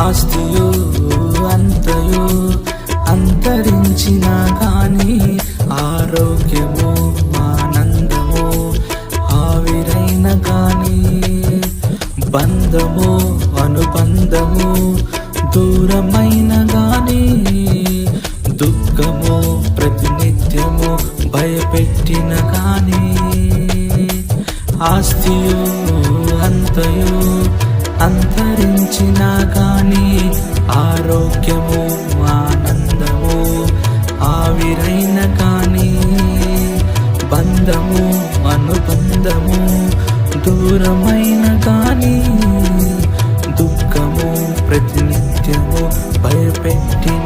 ఆస్తియు అంతయు అంతరించిన గాని ఆరోగ్యము ఆనందము ఆవిరైన గాని బంధము అనుబంధము దూరమైన గాని దుఃఖము ప్రతినిత్యము భయపెట్టిన గాని ఆస్తియు అంతయు అంతరించిన గాని ఆరోగ్యము ఆనందము ఆవిరైన గాని బంధము అనుబంధము దూరమైన గాని దుఃఖము ప్రతినిత్యము భయపెట్టి